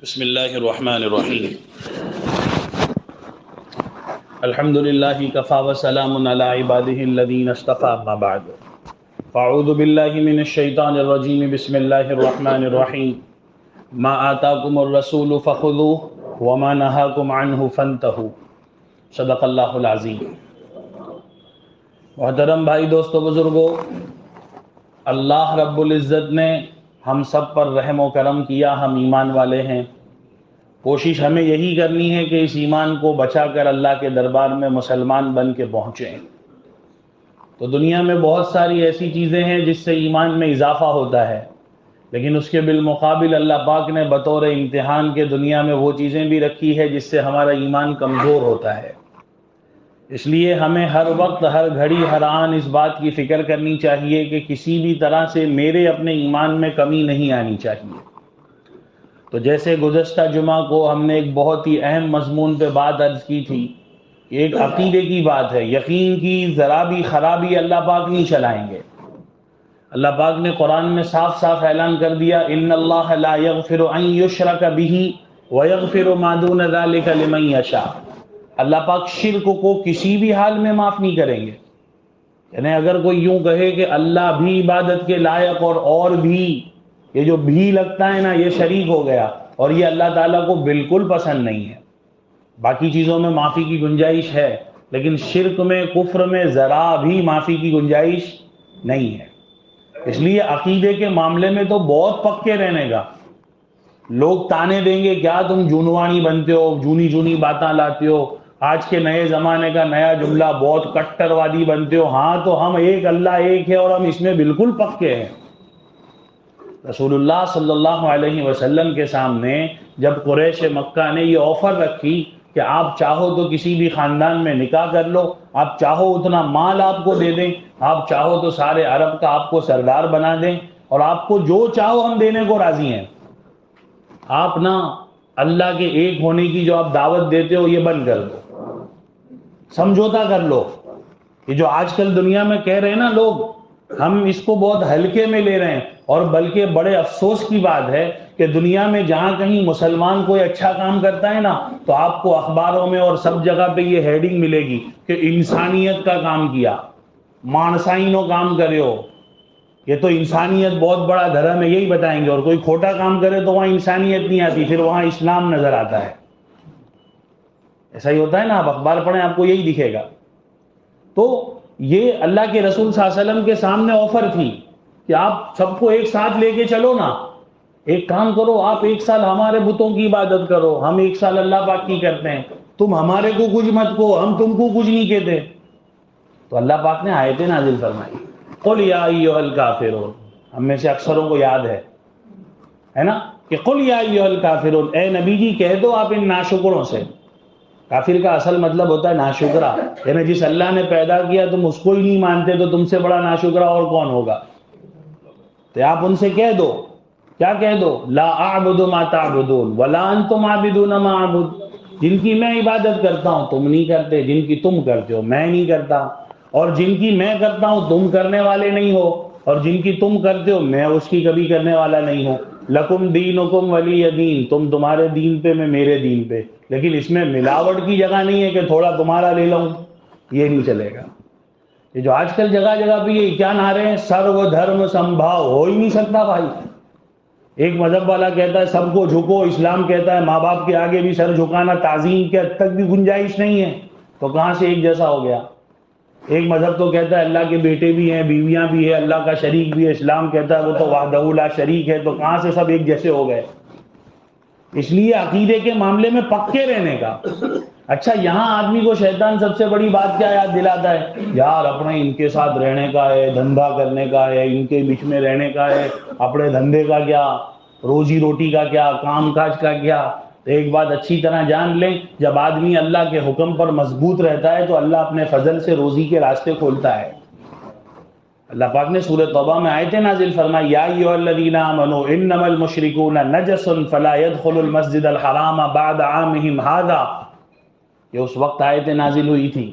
بسم اللہ الرحمن الرحیم الحمد للہ کفا وسلام علی عبادہ الذین اصطفى اما بعد فاعوذ باللہ من الشیطان الرجیم بسم اللہ الرحمن الرحیم ما آتاکم الرسول فخذوه وما نہاکم عنہ فانتہوا صدق اللہ العظیم۔ محترم بھائی، دوستو، بزرگو، اللہ رب العزت نے ہم سب پر رحم و کرم کیا، ہم ایمان والے ہیں۔ کوشش ہمیں یہی کرنی ہے کہ اس ایمان کو بچا کر اللہ کے دربار میں مسلمان بن کے پہنچیں۔ تو دنیا میں بہت ساری ایسی چیزیں ہیں جس سے ایمان میں اضافہ ہوتا ہے، لیکن اس کے بالمقابل اللہ پاک نے بطور امتحان کے دنیا میں وہ چیزیں بھی رکھی ہے جس سے ہمارا ایمان کمزور ہوتا ہے۔ اس لیے ہمیں ہر وقت، ہر گھڑی، ہر آن اس بات کی فکر کرنی چاہیے کہ کسی بھی طرح سے میرے اپنے ایمان میں کمی نہیں آنی چاہیے۔ تو جیسے گزشتہ جمعہ کو ہم نے ایک بہت ہی اہم مضمون پہ بات عرض کی تھی، ایک عقیدے کی بات ہے۔ یقین کی ذرا بھی خرابی اللہ پاک نہیں چلائیں گے۔ اللہ پاک نے قرآن میں صاف صاف اعلان کر دیا، ان اللہ لا یغفر ان یشرک بہ ویغفر ما دون ذلک لمن یشاء۔ اللہ پاک شرک کو کسی بھی حال میں معاف نہیں کریں گے۔ یعنی اگر کوئی یوں کہے کہ اللہ بھی عبادت کے لائق اور بھی، یہ جو بھی لگتا ہے نا، یہ شریک ہو گیا، اور یہ اللہ تعالیٰ کو بالکل پسند نہیں ہے۔ باقی چیزوں میں معافی کی گنجائش ہے، لیکن شرک میں، کفر میں ذرا بھی معافی کی گنجائش نہیں ہے۔ اس لیے عقیدے کے معاملے میں تو بہت پکے رہنے گا۔ لوگ تانے دیں گے، کیا تم جونوانی بنتے ہو، جونی جونی باتاں لاتے ہو، آج کے نئے زمانے کا نیا جملہ، بہت کٹر وادی بنتے ہو۔ ہاں تو ہم ایک اللہ ایک ہے اور ہم اس میں بالکل پکے ہیں۔ رسول اللہ صلی اللہ علیہ وسلم کے سامنے جب قریش مکہ نے یہ آفر رکھی کہ آپ چاہو تو کسی بھی خاندان میں نکاح کر لو، آپ چاہو اتنا مال آپ کو دے دیں، آپ چاہو تو سارے عرب کا آپ کو سردار بنا دیں، اور آپ کو جو چاہو ہم دینے کو راضی ہیں، آپ نا اللہ کے ایک ہونے کی جو آپ دعوت دیتے ہو یہ بند کر دو، سمجھوتا کر لو۔ یہ جو آج کل دنیا میں کہہ رہے ہیں نا لوگ، ہم اس کو بہت ہلکے میں لے رہے ہیں، اور بلکہ بڑے افسوس کی بات ہے کہ دنیا میں جہاں کہیں مسلمان کوئی اچھا کام کرتا ہے نا، تو آپ کو اخباروں میں اور سب جگہ پہ یہ ہیڈنگ ملے گی کہ انسانیت کا کام کیا، مانسائنو کام کرے ہو۔ یہ تو انسانیت بہت بڑا دھرم ہے، یہی بتائیں گے، اور کوئی کھوٹا کام کرے تو وہاں انسانیت نہیں آتی، پھر وہاں اسلام نظر آتا ہے۔ ایسا ہی ہوتا ہے نا، آپ اخبار پڑھیں آپ کو یہی دکھے گا۔ تو یہ اللہ کے رسول صلی اللہ علیہ وسلم کے سامنے آفر تھی کہ آپ سب کو ایک ساتھ لے کے چلو نا، ایک کام کرو، آپ ایک سال ہمارے بتوں کی عبادت کرو، ہم ایک سال اللہ پاک کی کرتے ہیں، تم ہمارے کو کچھ مت کو، ہم تم کو کچھ نہیں کہتے۔ تو اللہ پاک نے آیتیں نازل فرمائی، قل یا ایھا الکافرون۔ ہم میں سے اکثروں کو یاد ہے نا کہ قل یا ایھا الکافرون، اے نبی جی کہہ دو آپ ان ناشکروں سے۔ کافر کا اصل مطلب ہوتا ہے ناشکرا، یعنی جس اللہ نے پیدا کیا تم اس کو ہی نہیں مانتے تو تم سے بڑا ناشکرا اور کون ہوگا۔ تو آپ ان سے کہہ دو، کیا کہہ دو؟ لا اعبد ما تعبدون ولا انتم عابدون ما اعبد۔ جن کی میں عبادت کرتا ہوں تم نہیں کرتے، جن کی تم کرتے ہو میں نہیں کرتا، اور جن کی میں کرتا ہوں تم کرنے والے نہیں ہو، اور جن کی تم کرتے ہو میں اس کی کبھی کرنے والا نہیں ہوں۔ لکم دینکم ولی دین، تم تمہارے دین پہ میں میرے دین پہ، لیکن اس میں ملاوٹ کی جگہ نہیں ہے کہ تھوڑا تمہارا لے لوں، یہ نہیں چلے گا۔ یہ جو آج کل جگہ جگہ پہ یہ کیا نعرے ہیں، سرو دھرم سمبھاؤ، ہو ہی نہیں سکتا بھائی۔ ایک مذہب والا کہتا ہے سب کو جھکو، اسلام کہتا ہے ماں باپ کے آگے بھی سر جھکانا، تعظیم کے حد تک بھی گنجائش نہیں ہے، تو کہاں سے ایک جیسا ہو گیا؟ ایک مذہب تو کہتا ہے اللہ کے بیٹے بھی ہیں، بیویاں بھی ہیں، اللہ کا شریک بھی ہے، اسلام کہتا ہے وہ تو وحدہ لا شریک ہے، تو کہاں سے سب ایک جیسے ہو گئے؟ اس لیے عقیدے کے معاملے میں پکے رہنے کا۔ اچھا، یہاں آدمی کو شیطان سب سے بڑی بات کیا یاد دلاتا ہے؟ یار اپنے ان کے ساتھ رہنے کا ہے، دھندا کرنے کا ہے، ان کے بیچ میں رہنے کا ہے، اپنے دھندے کا کیا، روزی روٹی کا کیا، کام کاج کا کیا۔ تو ایک بات اچھی طرح جان لیں، جب آدمی اللہ کے حکم پر مضبوط رہتا ہے تو اللہ اپنے فضل سے روزی کے راستے کھولتا ہے۔ اللہ پاک نے سورہ توبہ میں آیتیں نازل فرمائی، یا ایھا الذین آمنوا انما المشرکون نجس فلا يدخلوا المسجد الحرام بعد عامهم ھذا۔ یہ اس وقت آیتیں نازل ہوئی تھی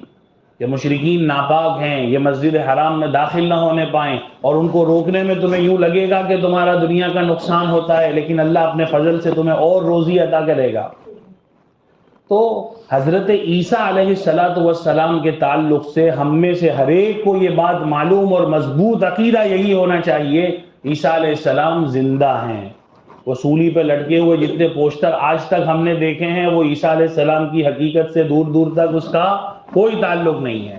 کہ مشرکین ناپاک ہیں، یہ مسجد حرام میں داخل نہ ہونے پائیں، اور ان کو روکنے میں تمہیں یوں لگے گا کہ تمہارا دنیا کا نقصان ہوتا ہے، لیکن اللہ اپنے فضل سے تمہیں اور روزی عطا کرے گا۔ تو حضرت عیسیٰ علیہ السلام کے تعلق سے ہم میں سے ہر ایک کو یہ بات معلوم اور مضبوط عقیدہ یہی ہونا چاہیے، عیسیٰ علیہ السلام زندہ ہیں۔ وہ سولی پہ لٹکے ہوئے جتنے پوسٹر آج تک ہم نے دیکھے ہیں، وہ عیسیٰ علیہ السلام کی حقیقت سے دور دور تک اس کا کوئی تعلق نہیں ہے،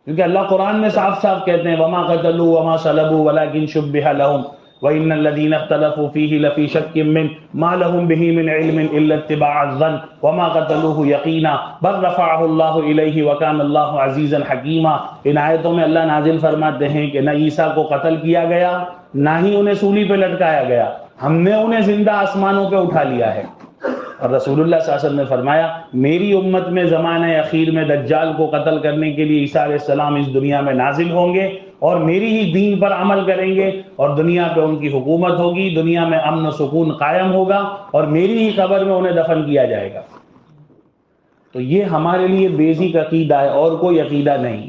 کیونکہ اللہ قرآن میں صاف صاف کہتے ہیں وَمَا قَتَلُوا وَمَا صَلَبُوا وَلَكِنْ شُبِّهَ لَهُمْ وَإِنَّ الَّذِينَ اخْتَلَفُوا فِيهِ لَفِي شَكٍّ مِّنْهُ مَا لَهُمْ بِهِ مِنْ عِلْمٍ إِلَّا اتِّبَاعَ الظَّنِّ وَمَا قَتَلُوهُ يَقِينًا بَلْ رَفَعَهُ اللَّهُ إِلَيْهِ وَكَانَ اللَّهُ عَزِيزًا حَكِيمًا۔ ان آیتوں میں اللہ نازل فرماتے ہیں کہ نہ عیسیٰ کو قتل کیا گیا، نہ ہی انہیں سولی پہ لٹکایا گیا، ہم نے انہیں زندہ آسمانوں پہ اٹھا لیا ہے۔ اور رسول اللہ صلی اللہ علیہ وسلم نے فرمایا میری امت میں زمانہ اخیر میں دجال کو قتل کرنے کے لیے عیسیٰ علیہ السلام اس دنیا میں نازل ہوں گے، اور میری ہی دین پر عمل کریں گے، اور دنیا پہ ان کی حکومت ہوگی، دنیا میں امن و سکون قائم ہوگا، اور میری ہی قبر میں انہیں دفن کیا جائے گا۔ تو یہ ہمارے لیے بیسک عقیدہ ہے اور کوئی عقیدہ نہیں۔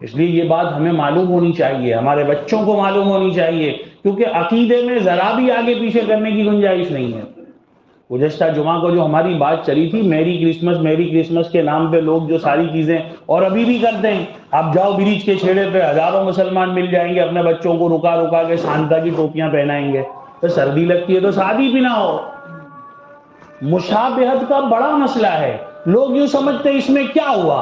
اس لیے یہ بات ہمیں معلوم ہونی چاہیے، ہمارے بچوں کو معلوم ہونی چاہیے، کیونکہ عقیدے میں ذرا بھی آگے پیچھے کرنے کی گنجائش نہیں ہے۔ گزشتہ جمعہ کو جو ہماری بات چلی تھی میری کرسمس کے نام پہ لوگ جو ساری چیزیں اور ابھی بھی کرتے ہیں، آپ جاؤ برج کے چھیڑے پہ ہزاروں مسلمان مل جائیں گے، اپنے بچوں کو رکا رکا کے سانتا کی ٹوپیاں پہنائیں گے، تو سردی لگتی ہے تو شادی بھی نہ ہو۔ مشابہت کا بڑا مسئلہ ہے، لوگ یوں سمجھتے ہیں اس میں کیا ہوا،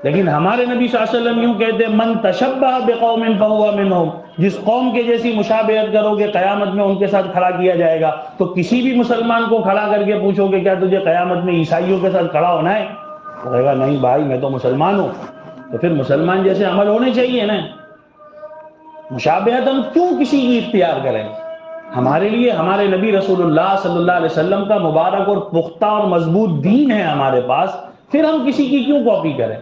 لیکن ہمارے نبی صلی اللہ علیہ وسلم یوں کہتے ہیں من تشبہ بقوم فہو منہم، جس قوم کے جیسی مشابہت کرو گے قیامت میں ان کے ساتھ کھڑا کیا جائے گا۔ تو کسی بھی مسلمان کو کھڑا کر کے پوچھو کہ کیا تجھے قیامت میں عیسائیوں کے ساتھ کھڑا ہونا ہے، وہ کہے گا نہیں بھائی میں تو مسلمان ہوں۔ تو پھر مسلمان جیسے عمل ہونے چاہیے نا، مشابہت ہم کیوں کسی کی اختیار کریں؟ ہمارے لیے ہمارے نبی رسول اللہ صلی اللہ علیہ وسلم کا مبارک اور پختہ اور مضبوط دین ہے ہمارے پاس، پھر ہم کسی کی کیوں کاپی کریں؟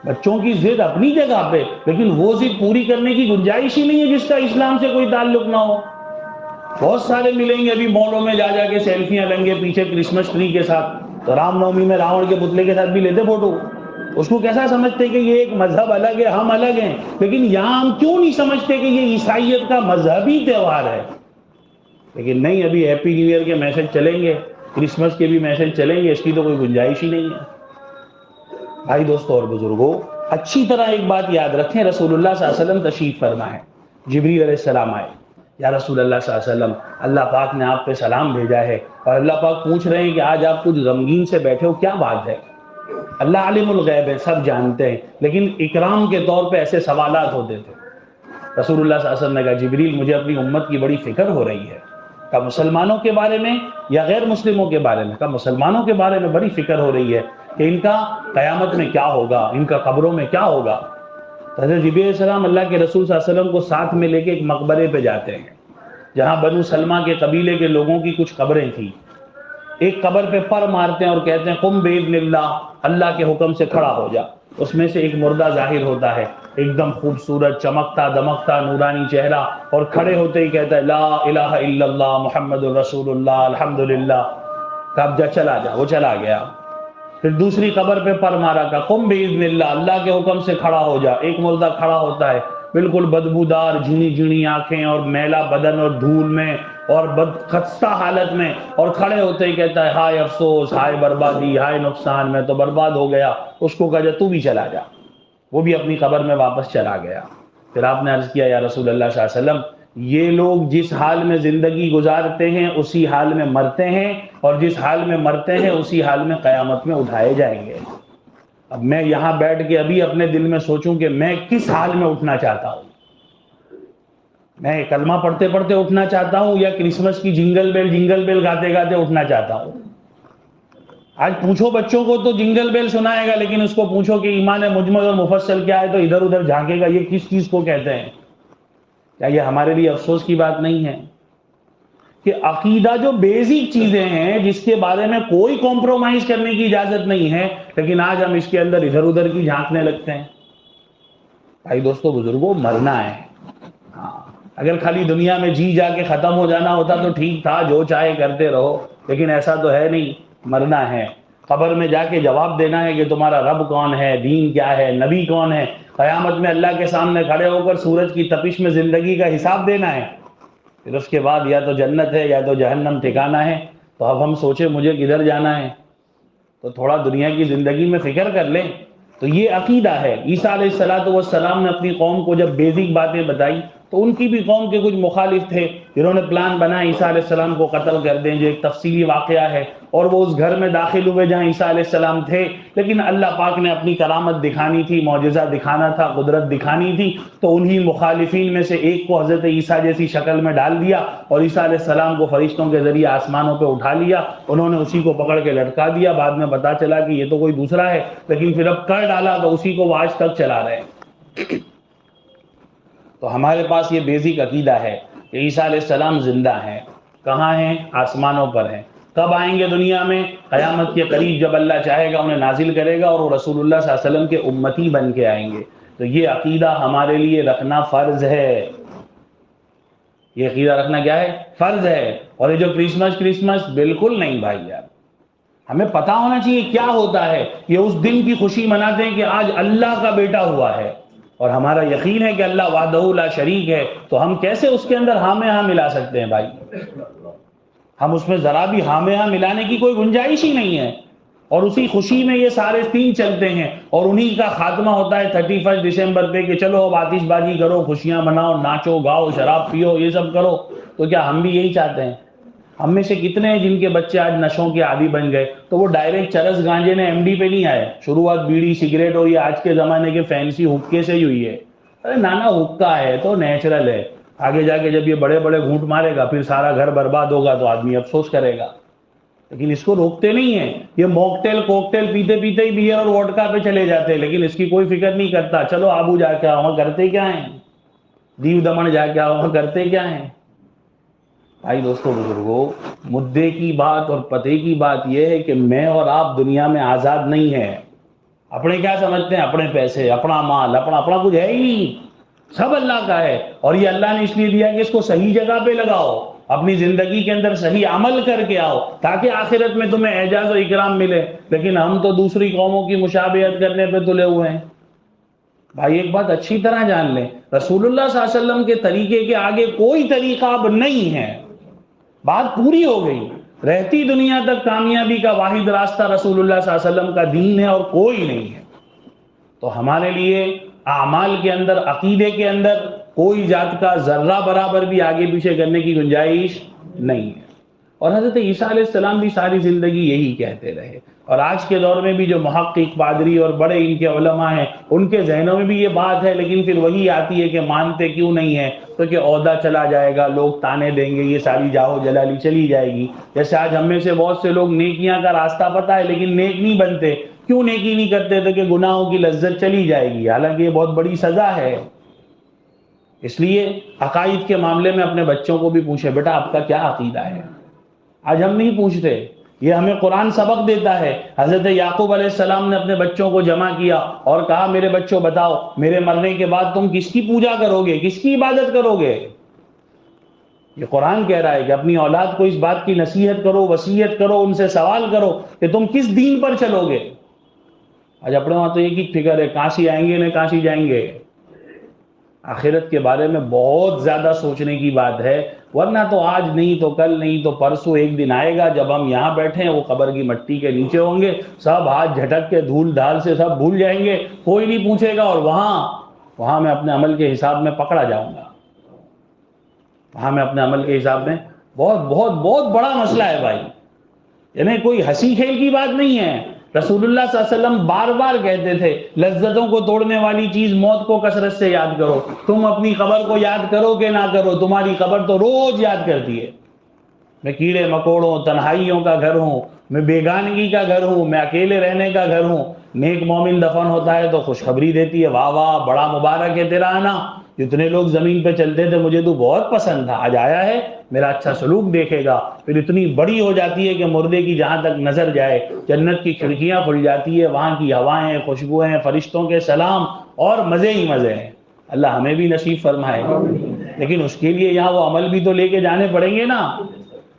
بچوں کی ضد اپنی جگہ پہ، لیکن وہ ضد پوری کرنے کی گنجائش ہی نہیں ہے جس کا اسلام سے کوئی تعلق نہ ہو۔ بہت سارے ملیں گے ابھی مالوں میں جا جا کے سیلفیاں لیں گے پیچھے کرسمس ٹری کے ساتھ، تو رام نومی میں راون کے پتلے کے ساتھ بھی لیتے فوٹو۔ اس کو کیسا سمجھتے کہ یہ ایک مذہب الگ ہے ہم الگ ہیں، لیکن یہاں ہم کیوں نہیں سمجھتے کہ یہ عیسائیت کا مذہبی تہوار ہے؟ لیکن نہیں، ابھی ہیپی نیو ایئر کے میسج چلیں گے، کرسمس کے بھی میسج چلیں گے، اس کی تو کوئی گنجائش ہی نہیں ہے۔ بھائی دوستو اور بزرگوں، اچھی طرح ایک بات یاد رکھیں، رسول اللہ صلی اللہ علیہ وسلم تشریف فرما ہے، جبریل علیہ السلام آئے، یا رسول اللہ صلی اللہ علیہ وسلم اللہ پاک نے آپ پہ سلام بھیجا ہے، اور اللہ پاک پوچھ رہے ہیں کہ آج آپ کچھ غمگین سے بیٹھے ہو، کیا بات ہے؟ اللہ عالم الغیب ہے، سب جانتے ہیں، لیکن اکرام کے طور پہ ایسے سوالات ہوتے تھے۔ رسول اللہ صلی اللہ علیہ وسلم نے کہا جبریل مجھے اپنی امت کی بڑی فکر ہو رہی ہے۔ کہا مسلمانوں کے بارے میں یا غیر مسلموں کے بارے میں؟ کہا مسلمانوں کے بارے میں بڑی فکر ہو رہی ہے کہ ان کا قیامت میں کیا ہوگا، ان کا قبروں میں کیا ہوگا۔ حضرت جبریل علیہ السلام اللہ کے رسول صلی اللہ علیہ وسلم کو ساتھ میں لے کے ایک مقبرے پہ جاتے ہیں جہاں بنو سلمہ کے قبیلے کے لوگوں کی کچھ قبریں تھیں۔ ایک قبر پہ پر مارتے ہیں اور کہتے ہیں قم باذن اللہ، اللہ کے حکم سے کھڑا ہو جا۔ اس میں سے ایک مردہ ظاہر ہوتا ہے، ایک دم خوبصورت چمکتا دمکتا نورانی چہرہ، اور کھڑے ہوتے ہی کہتا ہے لا الہ الا اللہ محمد الرسول اللہ الحمدللہ۔ کہا جا چلا جا، وہ چلا گیا۔ پھر دوسری قبر پہ پر مارا، کہا قم باذن اللہ، اللہ کے حکم سے کھڑا ہو جا۔ ایک مردہ کھڑا ہوتا ہے، بالکل بدبودار جھنی جھنی آنکھیں اور میلا بدن اور دھول میں اور خستہ حالت میں، اور کھڑے ہوتے ہی کہتا ہے ہائے افسوس، ہائے بربادی، ہائے نقصان، میں تو برباد ہو گیا۔ اس کو کہا جا تو بھی چلا جا، وہ بھی اپنی قبر میں واپس چلا گیا۔ پھر آپ نے عرض کیا یا رسول اللہ صلی اللہ علیہ وسلم یہ لوگ جس حال میں زندگی گزارتے ہیں اسی حال میں مرتے ہیں، اور جس حال میں مرتے ہیں اسی حال میں قیامت میں اٹھائے جائیں گے۔ اب میں یہاں بیٹھ کے ابھی اپنے دل میں سوچوں کہ میں کس حال میں اٹھنا چاہتا ہوں؟ میں کلمہ پڑھتے پڑھتے اٹھنا چاہتا ہوں یا کرسمس کی جنگل بیل گاتے گاتے اٹھنا چاہتا ہوں؟ آج پوچھو بچوں کو تو جنگل بیل سنائے گا، لیکن اس کو پوچھو کہ ایمان مجمل اور مفصل کیا ہے تو ادھر ادھر جھانکے گا، یہ کس چیز کو کہتے ہیں؟ کیا یہ ہمارے لیے افسوس کی بات نہیں ہے کہ عقیدہ جو بیسک چیزیں ہیں جس کے بارے میں کوئی کمپرومائز کرنے کی اجازت نہیں ہے، لیکن آج ہم اس کے اندر ادھر ادھر کی جھانکنے لگتے ہیں؟ بھائی دوستو بزرگوں، مرنا ہے۔ اگر خالی دنیا میں جی جا کے ختم ہو جانا ہوتا تو ٹھیک تھا، جو چاہے کرتے رہو، لیکن ایسا تو ہے نہیں، مرنا ہے۔ قبر میں جا کے جواب دینا ہے کہ تمہارا رب کون ہے، دین کیا ہے، نبی کون ہے، قیامت میں اللہ کے سامنے کھڑے ہو کر سورج کی تپش میں زندگی کا حساب دینا ہے، پھر اس کے بعد یا تو جنت ہے یا تو جہنم ٹھکانہ ہے۔ تو اب ہم سوچیں مجھے کدھر جانا ہے، تو تھوڑا دنیا کی زندگی میں فکر کر لیں۔ تو یہ عقیدہ ہے۔ عیسیٰ علیہ السلام نے اپنی قوم کو جب بیزک باتیں بتائی تو ان کی بھی قوم کے کچھ مخالف تھے، جنہوں نے پلان بنا عیسیٰ علیہ السلام کو قتل کر دیں، جو ایک تفصیلی واقعہ ہے، اور وہ اس گھر میں داخل ہوئے جہاں عیسیٰ علیہ السلام تھے، لیکن اللہ پاک نے اپنی کرامت دکھانی تھی، معجزہ دکھانا تھا، قدرت دکھانی تھی، تو انہی مخالفین میں سے ایک کو حضرت عیسیٰ جیسی شکل میں ڈال دیا اور عیسیٰ علیہ السلام کو فرشتوں کے ذریعے آسمانوں پہ اٹھا لیا، انہوں نے اسی کو پکڑ کے لٹکا دیا، بعد میں پتا چلا کہ یہ تو کوئی دوسرا ہے، لیکن پھر اب کر ڈالا تو اسی کو وہ آج تک چلا رہے ہیں۔ تو ہمارے پاس یہ بیزک عقیدہ ہے کہ عیسیٰ علیہ السلام زندہ ہیں۔ کہاں ہیں؟ آسمانوں پر ہیں۔ کب آئیں گے دنیا میں؟ قیامت کے قریب، جب اللہ چاہے گا انہیں نازل کرے گا اور وہ رسول اللہ صلی اللہ علیہ وسلم کے امتی بن کے آئیں گے۔ تو یہ عقیدہ ہمارے لیے رکھنا فرض ہے۔ یہ عقیدہ رکھنا کیا ہے؟ فرض ہے۔ اور یہ جو کرسمس بالکل نہیں بھائی یار، ہمیں پتا ہونا چاہیے کیا ہوتا ہے۔ یہ اس دن کی خوشی مناتے ہیں کہ آج اللہ کا بیٹا ہوا ہے، اور ہمارا یقین ہے کہ اللہ وحدہ لا شریک ہے، تو ہم کیسے اس کے اندر ہاں میں ہاں ملا سکتے ہیں بھائی؟ ہم اس میں ذرا بھی ہاں میں ہاں ملانے کی کوئی گنجائش ہی نہیں ہے۔ اور اسی خوشی میں یہ سارے دن چلتے ہیں، اور انہی کا خاتمہ ہوتا ہے 31 دسمبر پہ کہ چلو اب آتش بازی کرو، خوشیاں مناؤ، ناچو گاؤ، شراب پیو، یہ سب کرو۔ تو کیا ہم بھی یہی چاہتے ہیں؟ ہم میں سے کتنے ہیں جن کے بچے آج نشوں کے عادی بن گئے؟ تو وہ ڈائریکٹ چرس گانجے نے ایم ڈی پہ نہیں آئے، شروعات بیڑی سگریٹ اور یہ آج کے زمانے کے فینسی حکے سے ہی ہوئی ہے۔ ارے نانا حکا ہے تو نیچرل ہے، آگے جا کے جب یہ بڑے بڑے گھونٹ مارے گا پھر سارا گھر برباد ہوگا تو آدمی افسوس کرے گا، لیکن اس کو روکتے نہیں ہیں۔ یہ موکٹیل کوکٹیل پیتے پیتے ہی بیئر اور ووڈکا پہ چلے جاتے ہیں، لیکن اس کی کوئی فکر نہیں کرتا۔ چلو آبو جا کے آؤ، کرتے کیا ہیں؟ دیو دمن جا کے آؤ، کرتے کیا ہیں؟ بھائی دوستو بزرگوں، مدعے کی بات اور پتے کی بات یہ ہے کہ میں اور آپ دنیا میں آزاد نہیں ہیں۔ اپنے کیا سمجھتے ہیں؟ اپنے پیسے، اپنا مال، اپنا کچھ ہے ہی نہیں، سب اللہ کا ہے۔ اور یہ اللہ نے اس لیے دیا کہ اس کو صحیح جگہ پہ لگاؤ، اپنی زندگی کے اندر صحیح عمل کر کے آؤ، تاکہ آخرت میں تمہیں اعزاز و اکرام ملے۔ لیکن ہم تو دوسری قوموں کی مشابہت کرنے پہ تلے ہوئے ہیں۔ بھائی ایک بات اچھی طرح جان لیں، رسول اللہ صلی اللہ علیہ وسلم کے طریقے کے آگے کوئی طریقہ اب نہیں ہے۔ بات پوری ہو گئی۔ رہتی دنیا تک کامیابی کا واحد راستہ رسول اللہ صلی اللہ علیہ وسلم کا دین ہے اور کوئی نہیں ہے۔ تو ہمارے لیے اعمال کے اندر، عقیدے کے اندر کوئی ذات کا ذرہ برابر بھی آگے پیچھے کرنے کی گنجائش نہیں ہے۔ اور حضرت عیسیٰ علیہ السلام بھی ساری زندگی یہی کہتے رہے، اور آج کے دور میں بھی جو محقق، پادری اور بڑے ان کے علماء ہیں، ان کے ذہنوں میں بھی یہ بات ہے، لیکن پھر وہی آتی ہے کہ مانتے کیوں نہیں ہیں؟ تو کہ عہدہ چلا جائے گا، لوگ تانے دیں گے، یہ ساری جاہو جلالی چلی جائے گی۔ جیسے آج ہم میں سے بہت سے لوگ نیکیاں کا راستہ پتہ ہے لیکن نیک نہیں بنتے۔ کیوں نیکی نہیں کرتے؟ تو کہ گناہوں کی لذت چلی جائے گی، حالانکہ یہ بہت بڑی سزا ہے۔ اس لیے عقائد کے معاملے میں اپنے بچوں کو بھی پوچھے، بیٹا آپ کا کیا عقیدہ ہے؟ آج ہم نہیں پوچھتے، یہ ہمیں قرآن سبق دیتا ہے۔ حضرت یعقوب علیہ السلام نے اپنے بچوں کو جمع کیا اور کہا میرے بچوں بتاؤ میرے مرنے کے بعد تم کس کی پوجا کرو گے، کس کی عبادت کرو گے؟ یہ قرآن کہہ رہا ہے کہ اپنی اولاد کو اس بات کی نصیحت کرو، وصیت کرو، ان سے سوال کرو کہ تم کس دین پر چلو گے۔ آج اپنے وہاں تو ایک ہی فکر ہے، کاشی آئیں گے نہ کاشی جائیں گے۔ آخرت کے بارے میں بہت زیادہ سوچنے کی بات ہے، ورنہ تو آج نہیں تو کل نہیں تو پرسوں ایک دن آئے گا جب ہم یہاں بیٹھے ہیں، وہ قبر کی مٹی کے نیچے ہوں گے، سب ہاتھ جھٹک کے دھول دھال سے سب بھول جائیں گے، کوئی نہیں پوچھے گا، اور وہاں میں اپنے عمل کے حساب میں پکڑا جاؤں گا۔ وہاں میں اپنے عمل کے حساب میں بہت بہت بہت بڑا مسئلہ ہے بھائی، یعنی کوئی ہنسی کھیل کی بات نہیں ہے۔ رسول اللہ صلی اللہ علیہ وسلم بار بار کہتے تھے لذتوں کو توڑنے والی چیز موت کو کثرت سے یاد کرو۔ تم اپنی قبر کو یاد کرو کہ نہ کرو، تمہاری قبر تو روز یاد کرتی ہے۔ میں کیڑے مکوڑوں، تنہائیوں کا گھر ہوں، میں بیگانگی کا گھر ہوں، میں اکیلے رہنے کا گھر ہوں۔ نیک مومن دفن ہوتا ہے تو خوشخبری دیتی ہے، واہ واہ بڑا مبارک ہے تیرا آنا، جتنے لوگ زمین پہ چلتے تھے مجھے تو بہت پسند تھا، آج آیا ہے میرا اچھا سلوک دیکھے گا۔ پھر اتنی بڑی ہو جاتی ہے کہ مردے کی جہاں تک نظر جائے جنت کی کھڑکیاں کھل جاتی ہے، وہاں کی ہوائیں، خوشبوئیں، فرشتوں کے سلام اور مزے ہی مزے ہیں۔ اللہ ہمیں بھی نصیب فرمائے، لیکن اس کے لیے یہاں وہ عمل بھی تو لے کے جانے پڑیں گے نا۔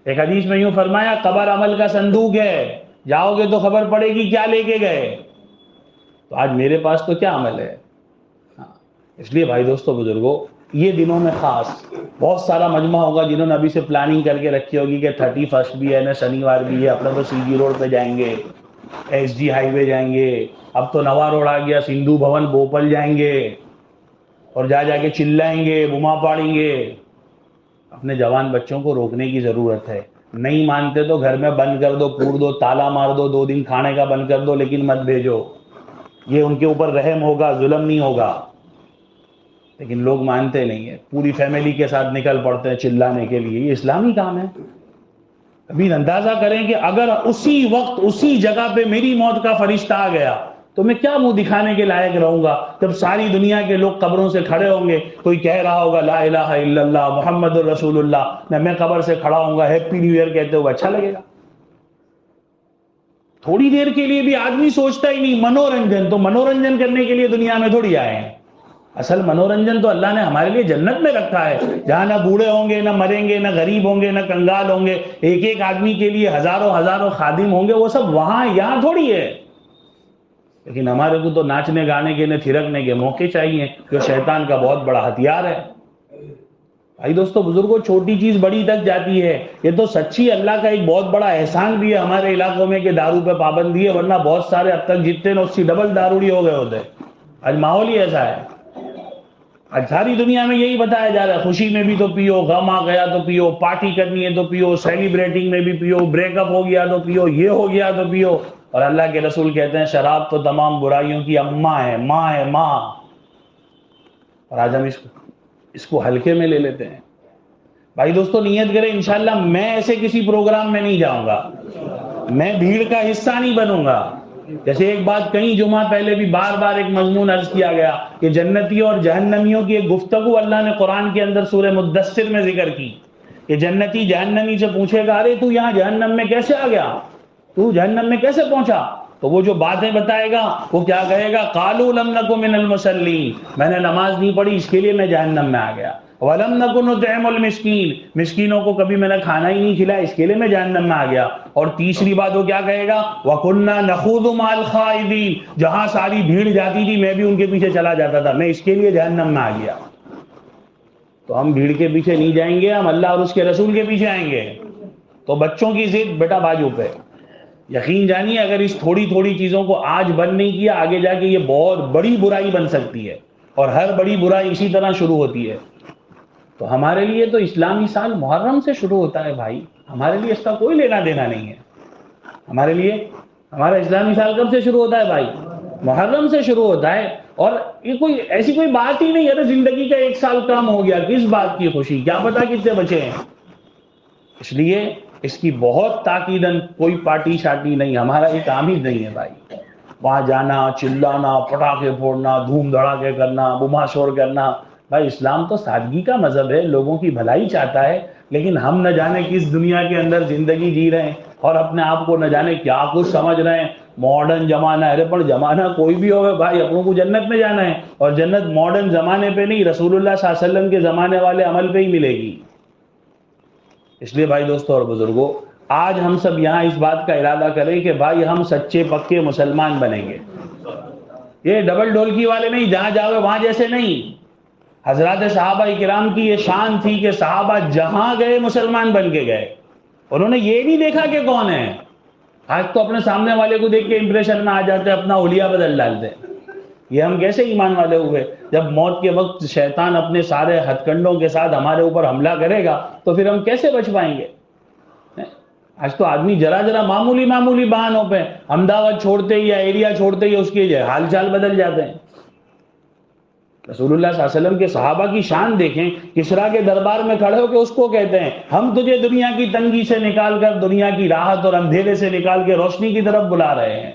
ایک حدیث میں یوں فرمایا قبر عمل کا صندوق ہے، جاؤ گے تو خبر پڑے گی کیا لے کے گئے. تو آج میرے پاس تو کیا عمل ہے. اس لیے بھائی دوستو بزرگوں، یہ دنوں میں خاص بہت سارا مجمع ہوگا جنہوں نے ابھی سے پلاننگ کر کے رکھی ہوگی کہ 31 بھی ہے نا، شنیوار بھی ہے، اپنا تو سی جی روڈ پہ جائیں گے، ایس جی ہائی وے جائیں گے، اب تو نوا روڈ آ گیا، سندھو بھون بھوپل جائیں گے اور جا کے چلائیں گے، بوما پاڑیں گے. اپنے جوان بچوں کو روکنے کی ضرورت ہے. نہیں مانتے تو گھر میں بند کر دو، پھوڑ دو، تالا مار دو، 2 دن کھانے کا بند کر دو، لیکن مت بھیجو. یہ ان کے اوپر رحم ہوگا، ظلم نہیں ہوگا. لیکن لوگ مانتے نہیں ہیں، پوری فیملی کے ساتھ نکل پڑتے ہیں چلانے کے لیے. یہ اسلامی کام ہے؟ ابھی اندازہ کریں کہ اگر اسی وقت اسی جگہ پہ میری موت کا فرشتہ آ گیا تو میں کیا منہ دکھانے کے لائق رہوں گا جب ساری دنیا کے لوگ قبروں سے کھڑے ہوں گے. کوئی کہہ رہا ہوگا لا الہ الا اللہ محمد الرسول اللہ، میں قبر سے کھڑا ہوں گا ہیپی نیو ایئر کہتے ہوئے، اچھا لگے گا؟ تھوڑی دیر کے لیے بھی آدمی سوچتا ہی نہیں. منورنجن تو منورنجن کرنے کے لیے دنیا میں تھوڑی آئے ہیں. اصل منورنجن تو اللہ نے ہمارے لیے جنت میں رکھا ہے، جہاں نہ بوڑھے ہوں گے، نہ مریں گے، نہ غریب ہوں گے، نہ کنگال ہوں گے. ایک ایک آدمی کے لیے ہزاروں ہزاروں خادم ہوں گے. وہ سب وہاں، یہاں تھوڑی ہے. لیکن ہمارے کو تو ناچنے گانے کے نہ تھرکنے کے موقع چاہیے، جو شیطان کا بہت بڑا ہتھیار ہے. بھائی دوستو بزرگوں، چھوٹی چیز بڑی تک جاتی ہے. یہ تو سچی اللہ کا ایک بہت بڑا احسان بھی ہے ہمارے علاقوں میں کہ دارو پہ پابندی ہے، ورنہ بہت سارے اب تک جتنے نا اس سے ڈبل داروڑی ہو گئے ہوتے. آج ماحول ہی ایسا ہے. آج ساری دنیا میں یہی بتایا جا رہا ہے، خوشی میں بھی تو پیو، غم آ گیا تو پیو، پارٹی کرنی ہے تو پیو، سیلیبریٹنگ میں بھی پیو، بریک اپ ہو گیا تو پیو، یہ ہو گیا تو پیو. اور اللہ کے رسول کہتے ہیں شراب تو تمام برائیوں کی اماں ہے، ماں ہے، ماں. اور آج ہم اس کو ہلکے میں لے لیتے ہیں. بھائی دوستو نیت کریں انشاءاللہ میں ایسے کسی پروگرام میں نہیں جاؤں گا، میں بھیڑ کا حصہ نہیں بنوں گا. جیسے ایک بات کئی جمعہ پہلے بھی بار بار ایک مضمون عرض کیا گیا کہ جنتیوں اور جہنمیوں کی ایک گفتگو اللہ نے قرآن کے اندر سورہ مدثر میں ذکر کی کہ جنتی جہنمی سے پوچھے گا ارے تو یہاں جہنم میں کیسے آ گیا، تو جہنم میں کیسے پہنچا؟ تو وہ جو باتیں بتائے گا وہ کیا کہے گا؟ قالوا لم نکن من المصلین، میں نے نماز نہیں پڑھی اس کے لیے میں جہنم میں آ گیا. وَلَمْ نَكُنْ نُطْعِمُ الْمِسْكِينَ، مسکینوں کو کبھی میں نے کھانا ہی نہیں کھلایا اس کے لیے میں جہنم میں آ گیا. اور تیسری بات وہ کیا کہے گا؟ وَكُنَّا نَخُوضُ مَعَ الْخَائِضِينَ، جہاں ساری بھیڑ جاتی تھی میں بھی ان کے پیچھے چلا جاتا تھا، میں اس کے لیے جہنم میں آ گیا. تو ہم بھیڑ کے پیچھے نہیں جائیں گے، ہم اللہ اور اس کے رسول کے پیچھے آئیں گے. تو بچوں کی ضد بیٹا بازو پہ. یقین جانیے اگر اس تھوڑی تھوڑی چیزوں کو آج بند نہیں کیا آگے جا کے یہ بہت بڑی برائی بن سکتی ہے، اور ہر بڑی برائی اسی طرح شروع ہوتی ہے. تو ہمارے لیے تو اسلامی سال محرم سے شروع ہوتا ہے بھائی، ہمارے لیے اس کا کوئی لینا دینا نہیں ہے. ہمارے لیے ہمارا اسلامی سال کب سے شروع ہوتا ہے بھائی؟ محرم سے شروع ہوتا ہے. اور یہ کوئی ایسی کوئی بات ہی نہیں ہے زندگی کا 1 سال کم ہو گیا، کس بات کی خوشی، کیا پتا کتنے بچے ہیں. اس لیے اس کی بہت تاکیدن کوئی پارٹی شارٹی نہیں، ہمارا یہ کام ہی نہیں ہے بھائی. وہاں جانا، چلانا، پٹاخے پھوڑنا، دھوم دھڑاکے کرنا، بما شور کرنا. بھائی اسلام تو سادگی کا مذہب ہے، لوگوں کی بھلائی چاہتا ہے. لیکن ہم نہ جانے کس دنیا کے اندر زندگی جی رہے ہیں اور اپنے آپ کو نہ جانے کیا کچھ سمجھ رہے ہیں. ماڈرن زمانہ ہے، ارے پر زمانہ کوئی بھی ہوگا بھائی، اپنوں کو جنت میں جانا ہے. اور جنت ماڈرن زمانے پہ نہیں، رسول اللہ صلی اللہ علیہ وسلم کے زمانے والے عمل پہ ہی ملے گی. اس لیے بھائی دوستو اور بزرگوں، آج ہم سب یہاں اس بات کا ارادہ کریں کہ بھائی ہم سچے پکے مسلمان بنیں گے. یہ ڈبل ڈولکی والے نہیں، جہاں جاؤ وہاں جیسے نہیں. حضرات صحابہ کرام کی یہ شان تھی کہ صحابہ جہاں گئے مسلمان بن کے گئے. انہوں نے یہ نہیں دیکھا کہ کون ہے. آج تو اپنے سامنے والے کو دیکھ کے امپریشن میں آ جاتے، اپنا حلیہ بدل ڈالتے. یہ ہم کیسے ایمان والے ہوئے؟ جب موت کے وقت شیطان اپنے سارے ہتھ کنڈوں کے ساتھ ہمارے اوپر حملہ کرے گا تو پھر ہم کیسے بچ پائیں گے؟ آج تو آدمی ذرا معمولی معمولی بہانوں پہ احمدآباد چھوڑتے ہی یا ایریا چھوڑتے ہی اس کے حال چال بدل جاتے ہیں. رسول اللہ صلی اللہ علیہ وسلم کے صحابہ کی شان دیکھیں، کسریٰ کے دربار میں کھڑے ہو کے اس کو کہتے ہیں ہم تجھے دنیا کی تنگی سے نکال کر، دنیا کی راحت اور اندھیرے سے نکال کے روشنی کی طرف بلا رہے ہیں.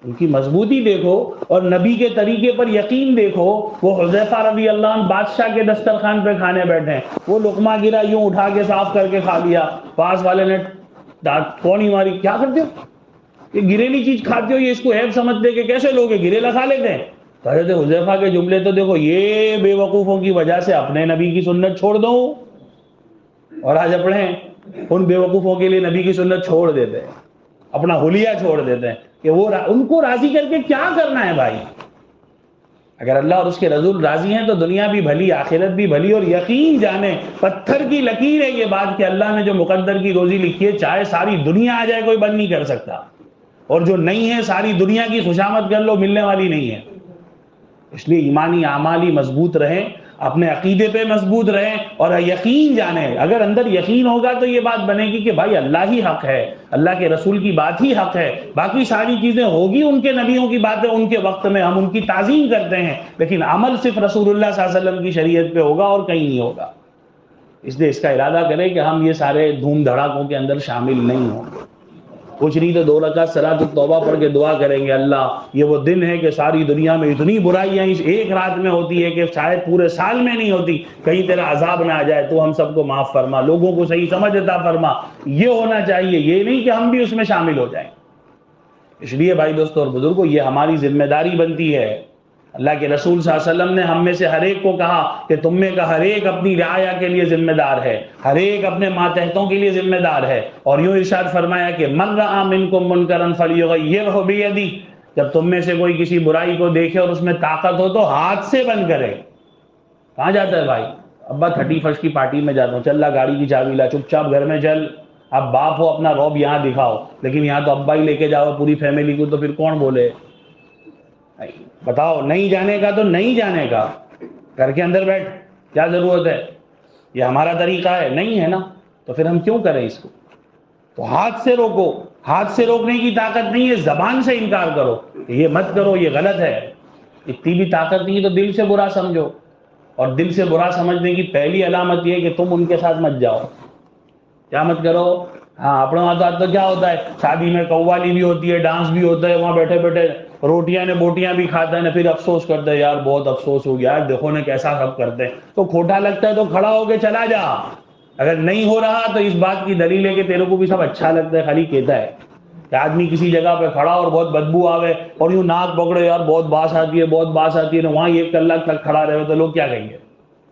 ان کی مضبوطی دیکھو اور نبی کے طریقے پر یقین دیکھو. وہ حذیفہ رضی اللہ عنہ بادشاہ کے دسترخوان پہ کھانے بیٹھے ہیں، وہ لقمہ گرا یوں اٹھا کے صاف کر کے کھا لیا. پاس والے نے کونی ماری، کیا کرتے ہو؟ یہ گریلی چیز کھاتے ہو، یہ اس کو عیب سمجھتے کہ کیسے لوگ گریلا کھا لیتے ہیں. حضرت حذیفہ کے جملے تو دیکھو، یہ بے وقوفوں کی وجہ سے اپنے نبی کی سنت چھوڑ دو، اور آج اپنے ان بے وقوفوں کے لیے نبی کی سنت چھوڑ دیتے ہیں. اپنا حلیہ چھوڑ دیتے ہیں کہ وہ ان کو راضی کر کے کیا کرنا ہے بھائی. اگر اللہ اور اس کے رسول راضی ہیں تو دنیا بھی بھلی آخرت بھی بھلی. اور یقین جانے پتھر کی لکیر ہے یہ بات کہ اللہ نے جو مقدر کی روزی لکھی ہے چاہے ساری دنیا آ جائے کوئی بند نہیں کر سکتا, اور جو نہیں ہے ساری دنیا کی خوشامد کر لو ملنے والی نہیں ہے. اس لیے ایمانی اعمالی مضبوط رہیں, اپنے عقیدے پہ مضبوط رہیں, اور یقین جانیں اگر اندر یقین ہوگا تو یہ بات بنے گی کہ بھائی اللہ ہی حق ہے, اللہ کے رسول کی بات ہی حق ہے, باقی ساری چیزیں ہوگی ان کے نبیوں کی باتیں ان کے وقت میں ہم ان کی تعظیم کرتے ہیں, لیکن عمل صرف رسول اللہ صلی اللہ علیہ وسلم کی شریعت پہ ہوگا اور کہیں نہیں ہوگا. اس لیے اس کا ارادہ کریں کہ ہم یہ سارے دھوم دھڑاکوں کے اندر شامل نہیں ہوں گے. کچھ نہیں تو 2 رکعت صلاۃ التوبہ پڑھ کے دعا کریں گے, اللہ یہ وہ دن ہے کہ ساری دنیا میں اتنی برائیاں اس ایک رات میں ہوتی ہے کہ شاید پورے سال میں نہیں ہوتی, کہیں تیرا عذاب نہ آ جائے, تو ہم سب کو معاف فرما, لوگوں کو صحیح سمجھ عطا فرما. یہ ہونا چاہیے, یہ نہیں کہ ہم بھی اس میں شامل ہو جائیں. اس لیے بھائی دوستو اور بزرگوں یہ ہماری ذمہ داری بنتی ہے. اللہ کے رسول صلی اللہ علیہ وسلم نے ہم میں سے ہر ایک کو کہا کہ تم میں کا ہر ایک اپنی رعایا کے لیے ذمہ دار ہے, ہر ایک اپنے ماتحتوں کے لیے ذمہ دار ہے. اور یوں ارشاد فرمایا کہ من رأى منکم منکرا فلیغیرہ بیدہ, جب تم میں سے کوئی کسی برائی کو دیکھے اور اس میں طاقت ہو تو ہاتھ سے بند کرے. کہاں جاتا ہے بھائی؟ ابا 31 کی پارٹی میں جاتا ہوں, چل لا گاڑی کی چابی لا, چپ چاپ گھر میں چل. اب باپ ہو اپنا روب یہاں دکھاؤ, لیکن یہاں تو ابا ہی لے کے جاؤ پوری فیملی کو, تو پھر کون بولے؟ بتاؤ, نہیں جانے کا تو نہیں جانے کا, گھر کے اندر بیٹھ, کیا ضرورت ہے؟ یہ ہمارا طریقہ ہے نہیں ہے نا, تو پھر ہم کیوں کریں اس کو؟ تو ہاتھ سے روکو, ہاتھ سے روکنے کی طاقت نہیں ہے, زبان سے انکار کرو کہ یہ مت کرو, یہ غلط ہے. اتنی بھی طاقت نہیں ہے تو دل سے برا سمجھو, اور دل سے برا سمجھنے کی پہلی علامت یہ ہے کہ تم ان کے ساتھ مت جاؤ. کیا مت کرو؟ ہاں, اپنے وہاں تو کیا ہوتا ہے, شادی میں قوالی بھی ہوتی ہے, ڈانس بھی ہوتا ہے, وہاں بیٹھے بیٹھے روٹیاں نے بوٹیاں بھی کھاتا ہے نا, پھر افسوس کرتے ہیں یار بہت افسوس ہو گیا, یار دیکھو نے کیسا سب کرتے ہیں. تو کھوٹا لگتا ہے تو کھڑا ہو کے چلا جا. اگر نہیں ہو رہا تو اس بات کی دلیل ہے کہ تیرے کو بھی سب اچھا لگتا ہے, خالی کہتا ہے. کہ آدمی کسی جگہ پہ کھڑا اور بہت بدبو آوے اور یوں ناک پکڑے, یار بہت باس آتی ہے, بہت باس آتی ہے نا, وہاں 1 کلاک تک کھڑا رہے تو لوگ کیا کہیں گے؟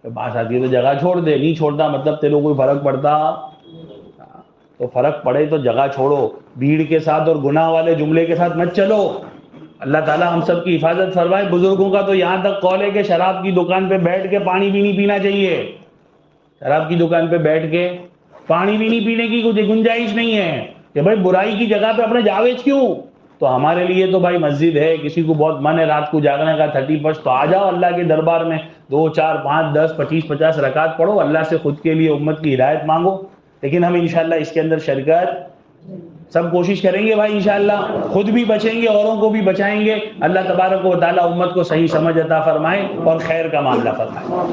باس آتی ہے تو جگہ چھوڑ دے. نہیں چھوڑتا مطلب تیرے کو کوئی فرق پڑتا؟ تو فرق پڑے تو جگہ چھوڑو, بھیڑ کے ساتھ اور گناہ والے جملے کے ساتھ مت چلو. اللہ تعالیٰ ہم سب کی حفاظت فرمائے. بزرگوں کا تو یہاں تک قول ہے کہ شراب کی دکان پہ بیٹھ کے پانی بھی نہیں پینا چاہیے. شراب کی دکان پہ بیٹھ کے پانی بھی نہیں پینے کی کوئی گنجائش نہیں ہے کہ بھائی برائی کی جگہ پہ اپنے جاویز کیوں. تو ہمارے لیے تو بھائی مسجد ہے, کسی کو بہت من ہے رات کو جاگنے کا 31 تو آ جاؤ اللہ کے دربار میں, 2 4 5 10 25 50 رکعت پڑھو, اللہ سے خود کے لیے امت کی ہدایت مانگو. لیکن ہم انشاءاللہ اس کے اندر شرکت سب کوشش کریں گے بھائی انشاءاللہ, خود بھی بچیں گے اوروں کو بھی بچائیں گے. اللہ تبارک و تعالیٰ امت کو صحیح سمجھ عطا فرمائے اور خیر کا معاملہ فرمائے.